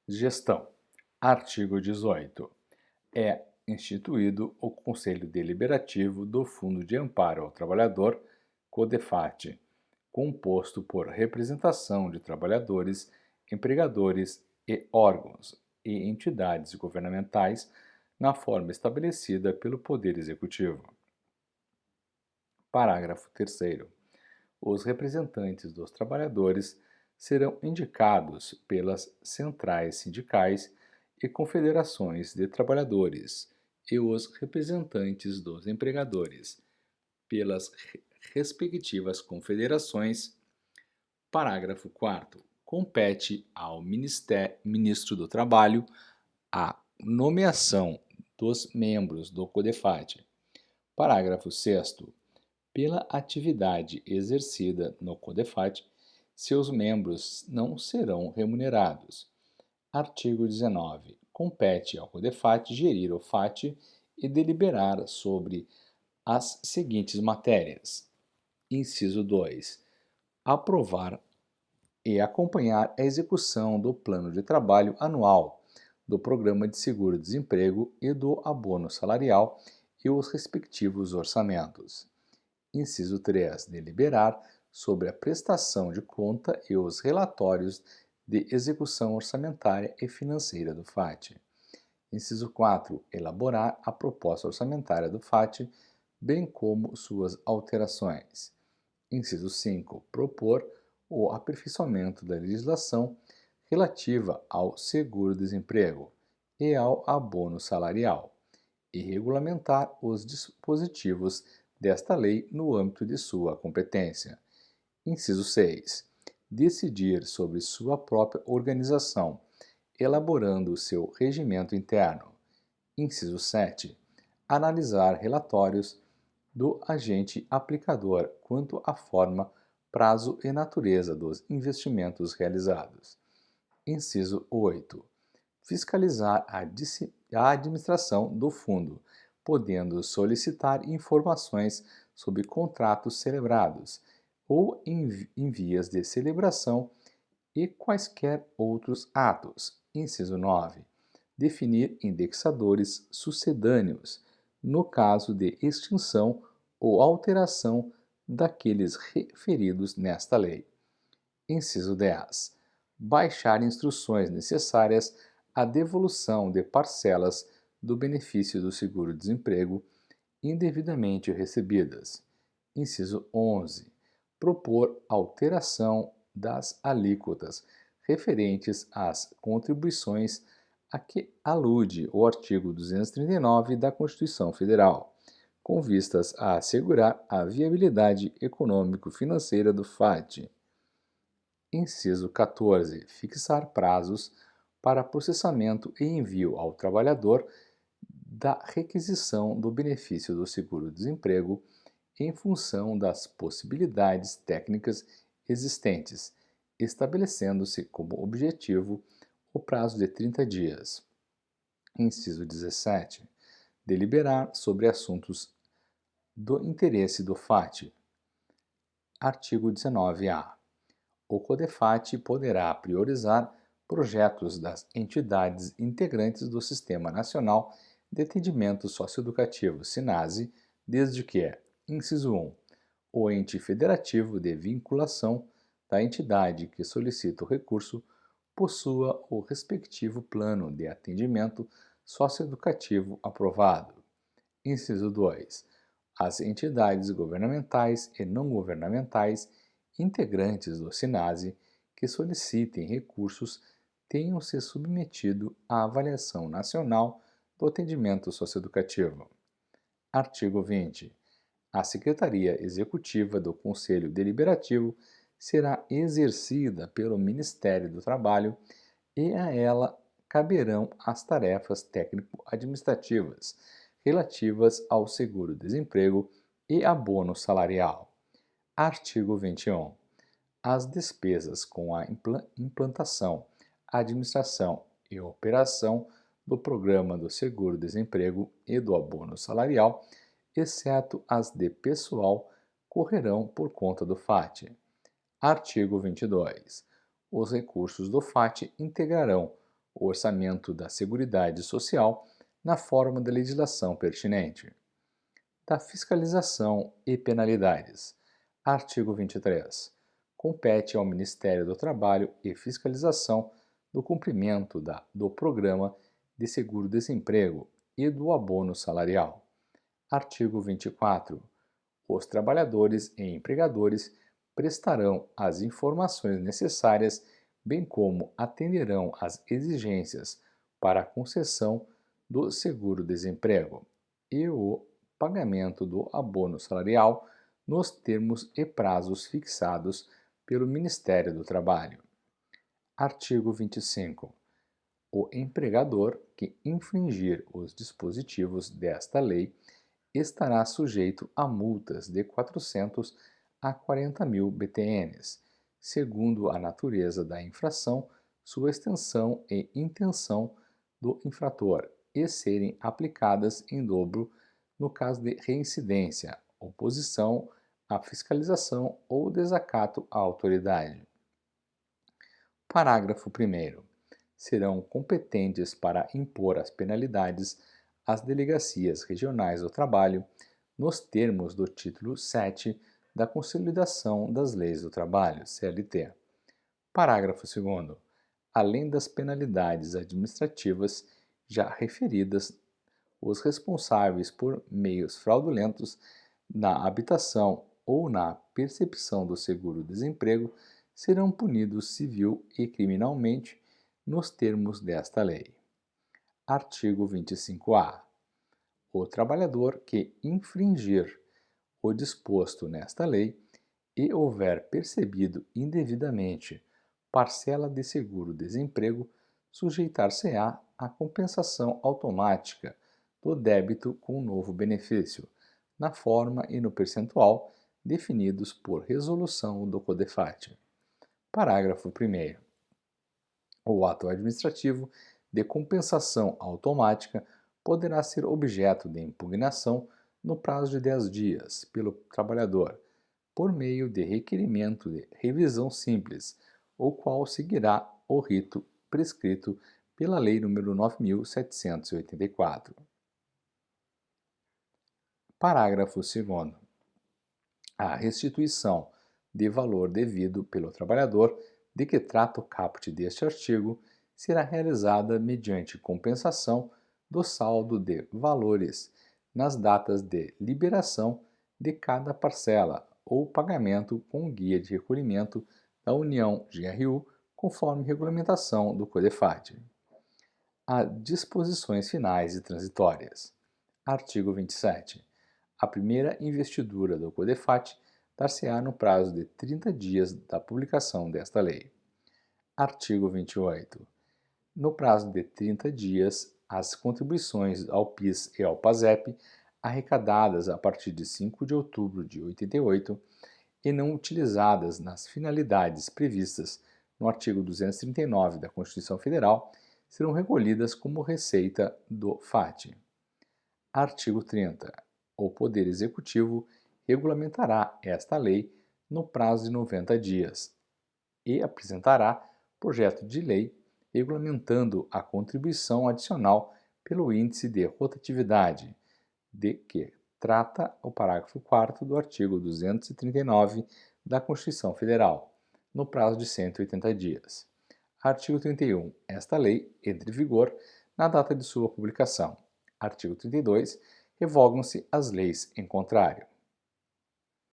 Gestão. Artigo 18. É instituído o Conselho Deliberativo do Fundo de Amparo ao Trabalhador, CODEFAT, composto por representação de trabalhadores, empregadores e órgãos e entidades governamentais na forma estabelecida pelo Poder Executivo. Parágrafo 3º. Os representantes dos trabalhadores serão indicados pelas centrais sindicais e confederações de trabalhadores e os representantes dos empregadores pelas respectivas confederações. Parágrafo 4º. Compete ao Ministro do Trabalho a nomeação dos membros do CODEFAT. Parágrafo 6º. Pela atividade exercida no CODEFAT, seus membros não serão remunerados. Artigo 19. Compete ao CODEFAT gerir o FAT e deliberar sobre as seguintes matérias. Inciso 2. Aprovar e acompanhar a execução do Plano de Trabalho Anual, do Programa de Seguro-Desemprego e do Abono Salarial e os respectivos orçamentos. Inciso 3. Deliberar sobre a prestação de conta e os relatórios de execução orçamentária e financeira do FAT. Inciso 4. Elaborar a proposta orçamentária do FAT, bem como suas alterações. Inciso 5. Propor o aperfeiçoamento da legislação relativa ao seguro-desemprego e ao abono salarial, e regulamentar os dispositivos desta lei no âmbito de sua competência. Inciso 6. Decidir sobre sua própria organização, elaborando seu regimento interno. Inciso 7. Analisar relatórios do agente aplicador quanto à forma, prazo e natureza dos investimentos realizados. Inciso 8. Fiscalizar a administração do fundo, podendo solicitar informações sobre contratos celebrados ou em vias de celebração e quaisquer outros atos. Inciso 9. Definir indexadores sucedâneos, no caso de extinção ou alteração daqueles referidos nesta lei. Inciso 10. Baixar instruções necessárias à devolução de parcelas do benefício do seguro-desemprego indevidamente recebidas. Inciso 11. Propor alteração das alíquotas referentes às contribuições a que alude o artigo 239 da Constituição Federal, com vistas a assegurar a viabilidade econômico-financeira do FAT. Inciso 14. Fixar prazos para processamento e envio ao trabalhador da requisição do benefício do seguro-desemprego em função das possibilidades técnicas existentes, estabelecendo-se como objetivo o prazo de 30 dias. Inciso 17. Deliberar sobre assuntos do interesse do FAT. Artigo 19-A. O CODEFAT poderá priorizar projetos das entidades integrantes do Sistema Nacional de Atendimento Socioeducativo, SINASE, desde que, inciso 1, o ente federativo de vinculação da entidade que solicita o recurso possua o respectivo plano de atendimento socioeducativo aprovado. Inciso 2. As entidades governamentais e não governamentais integrantes do SINASE que solicitem recursos tenham se submetido à avaliação nacional do atendimento socioeducativo. Artigo 20. A Secretaria Executiva do Conselho Deliberativo será exercida pelo Ministério do Trabalho e a ela caberão as tarefas técnico-administrativas relativas ao seguro-desemprego e abono salarial. Artigo 21. As despesas com a implantação, administração e operação do Programa do Seguro-Desemprego e do Abono Salarial, exceto as de pessoal, correrão por conta do FAT. Artigo 22. Os recursos do FAT integrarão o orçamento da Seguridade Social na forma da legislação pertinente. Da fiscalização e penalidades. Artigo 23. Compete ao Ministério do Trabalho e fiscalização do cumprimento do Programa de Seguro-Desemprego e do abono salarial. Artigo 24. Os trabalhadores e empregadores prestarão as informações necessárias, bem como atenderão às exigências para a concessão do seguro-desemprego e o pagamento do abono salarial nos termos e prazos fixados pelo Ministério do Trabalho. Artigo 25. O empregador que infringir os dispositivos desta lei estará sujeito a multas de 400 a 40.000 BTNs, segundo a natureza da infração, sua extensão e intenção do infrator, e serem aplicadas em dobro no caso de reincidência, oposição à fiscalização ou desacato à autoridade. Parágrafo 1º. Serão competentes para impor as penalidades as delegacias regionais do trabalho, nos termos do título 7 da Consolidação das Leis do Trabalho, CLT. Parágrafo 2º. Além das penalidades administrativas já referidas, os responsáveis por meios fraudulentos na habitação ou na percepção do seguro-desemprego serão punidos civil e criminalmente nos termos desta lei. Artigo 25-A. O trabalhador que infringir o disposto nesta lei e houver percebido indevidamente parcela de seguro-desemprego, sujeitar-se-á à compensação automática do débito com o novo benefício, na forma e no percentual definidos por resolução do CODEFAT. Parágrafo 1º. O ato administrativo de compensação automática poderá ser objeto de impugnação no prazo de 10 dias pelo trabalhador, por meio de requerimento de revisão simples, o qual seguirá o rito prescrito pela Lei nº 9.784. Parágrafo 2º. A restituição de valor devido pelo trabalhador de que trata o caput deste artigo será realizada mediante compensação do saldo de valores nas datas de liberação de cada parcela ou pagamento com guia de recolhimento da União GRU, conforme regulamentação do CODEFAT. A disposições finais e transitórias. Artigo 27. A primeira investidura do CODEFAT dar-se-á no prazo de 30 dias da publicação desta lei. Artigo 28. No prazo de 30 dias, as contribuições ao PIS e ao PASEP, arrecadadas a partir de 5 de outubro de 88 e não utilizadas nas finalidades previstas no artigo 239 da Constituição Federal, serão recolhidas como receita do FAT. Artigo 30. O Poder Executivo regulamentará esta lei no prazo de 90 dias e apresentará projeto de lei regulamentando a contribuição adicional pelo índice de rotatividade, de que trata o parágrafo 4º do artigo 239 da Constituição Federal, no prazo de 180 dias. Artigo 31. Esta lei entra em vigor na data de sua publicação. Artigo 32. Revogam-se as leis em contrário.